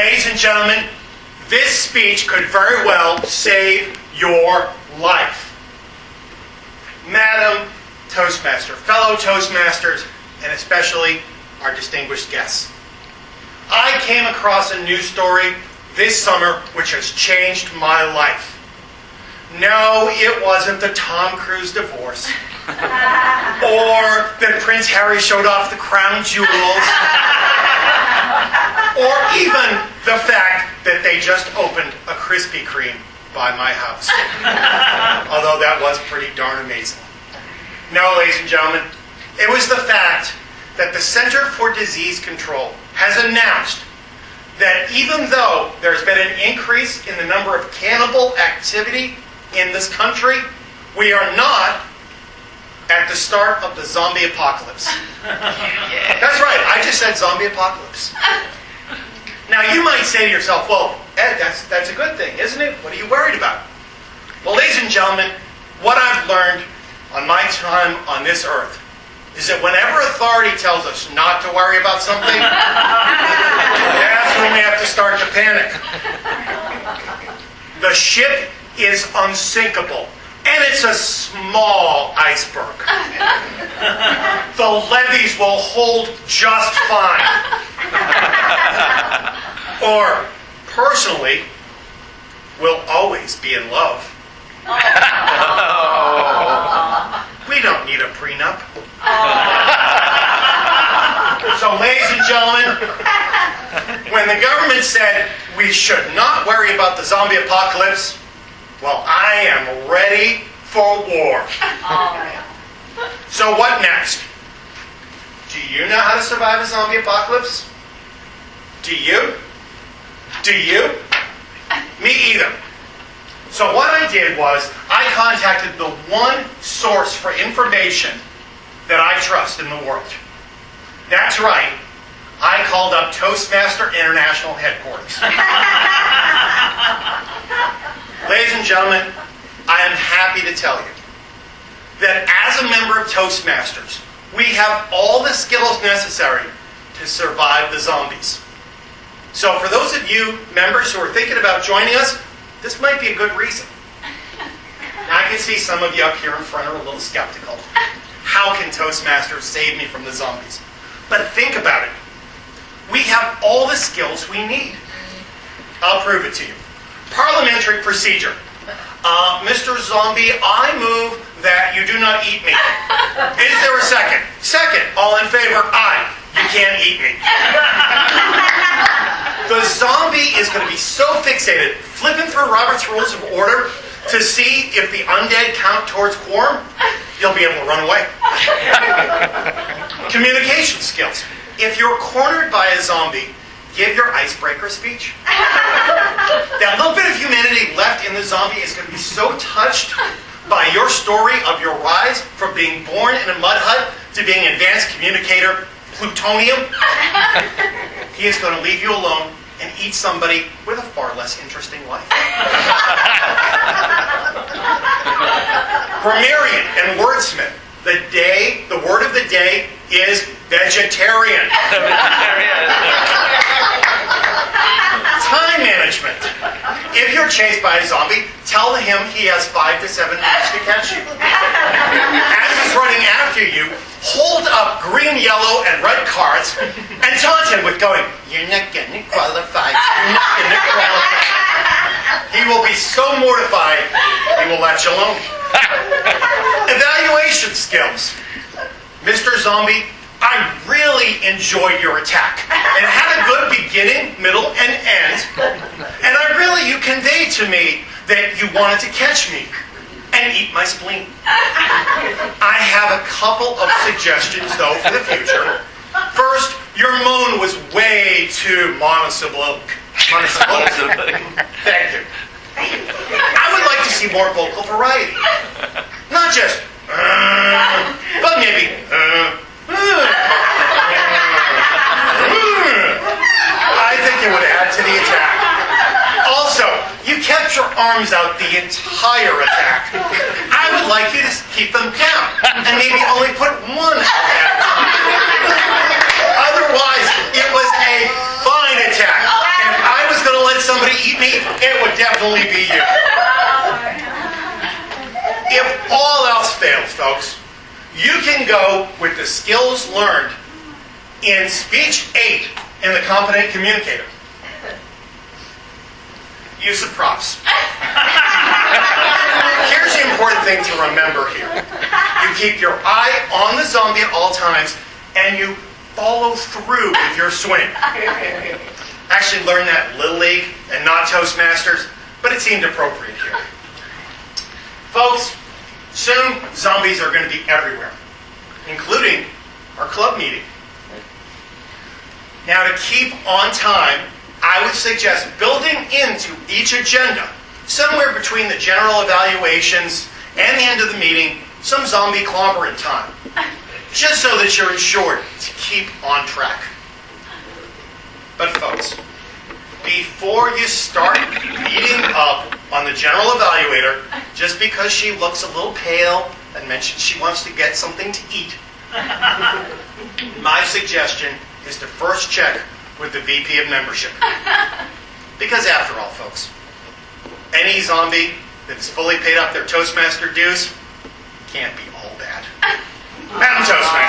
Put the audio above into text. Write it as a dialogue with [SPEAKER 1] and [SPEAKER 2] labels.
[SPEAKER 1] Ladies and gentlemen, this speech could very well save your life. Madam Toastmaster, fellow Toastmasters, and especially our distinguished guests. I came across a news story this summer which has changed my life. No, it wasn't the Tom Cruise divorce. Or that Prince Harry showed off the crown jewels. Or even the fact that they just opened a Krispy Kreme by my house. Although that was pretty darn amazing. No, ladies and gentlemen, it was the fact that the Center for Disease Control has announced that even though there's been an increase in the number of cannibal activity in this country, we are not at the start of the zombie apocalypse. That's right, I just said zombie apocalypse. Now you might say to yourself, well, Ed, that's a good thing, isn't it? What are you worried about? Well, ladies and gentlemen, what I've learned on my time on this earth is that whenever authority tells us not to worry about something, that's when we have to start to panic. The ship is unsinkable, and it's a small iceberg. The levees will hold just fine. Or, personally, we'll always be in love. We don't need a prenup. So, ladies and gentlemen, when the government said we should not worry about the zombie apocalypse, well, I am ready for war. So what next? Do you know how to survive a zombie apocalypse? Do you? Do you? Me either. So what I did was, I contacted the one source for information that I trust in the world. That's right. I called up Toastmaster International Headquarters. Ladies and gentlemen, I am happy to tell you that as a member of Toastmasters, we have all the skills necessary to survive the zombies. So for those of you members who are thinking about joining us, this might be a good reason. Now, I can see some of you up here in front are a little skeptical. How can Toastmasters save me from the zombies? But think about it. We have all the skills we need. I'll prove it to you. Parliamentary procedure. Mr. Zombie, I move that you do not eat me. Is there a second? Second. All in favor? Aye. You can't eat me. The zombie is going to be so fixated, flipping through Robert's Rules of Order to see if the undead count towards quorum, you'll be able to run away. Communication skills. If you're cornered by a zombie, give your icebreaker speech. That little bit of humanity left in the zombie is going to be so touched by your story of your rise from being born in a mud hut to being an advanced communicator, plutonium. He is going to leave you alone and eat somebody with a far less interesting life. Grammarian and wordsmith. The word of the day is vegetarian. Time management. If you're chased by a zombie, tell him he has 5 to 7 minutes to catch you. As he's running after you, hold up green, yellow, and red cards and taunt him with going, "You're not going to qualify. You're not going to qualify." He will be so mortified, he will let you alone. Evaluation skills. Mr. Zombie, I really enjoyed your attack. It had a good beginning, middle, and end. And you conveyed to me that you wanted to catch me and eat my spleen. I have a couple of suggestions, though, for the future. First, your moan was way too monosyllabic. Thank you. I would like to see more vocal variety. Not just, but maybe, I think it would add to the attack. Also, you kept your arms out the entire attack. I would like you to keep them down, and maybe only put one out at a time. Otherwise, it was a fine attack, and I definitely be you. If all else fails, folks, you can go with the skills learned in Speech 8 in the Competent Communicator. Use of props. Here's the important thing to remember here. You keep your eye on the zombie at all times, and you follow through with your swing. Actually learned that in Little League and not Toastmasters, but it seemed appropriate here. Folks, soon zombies are going to be everywhere, including our club meeting. Now, to keep on time, I would suggest building into each agenda, somewhere between the general evaluations and the end of the meeting, some zombie clobbering time, just so that you're ensured to keep on track. But folks, before you start beating up on the general evaluator, just because she looks a little pale and mentions she wants to get something to eat, my suggestion is to first check with the VP of membership. Because after all, folks, any zombie that has fully paid up their Toastmaster dues can't be all bad. Madam Toastmaster.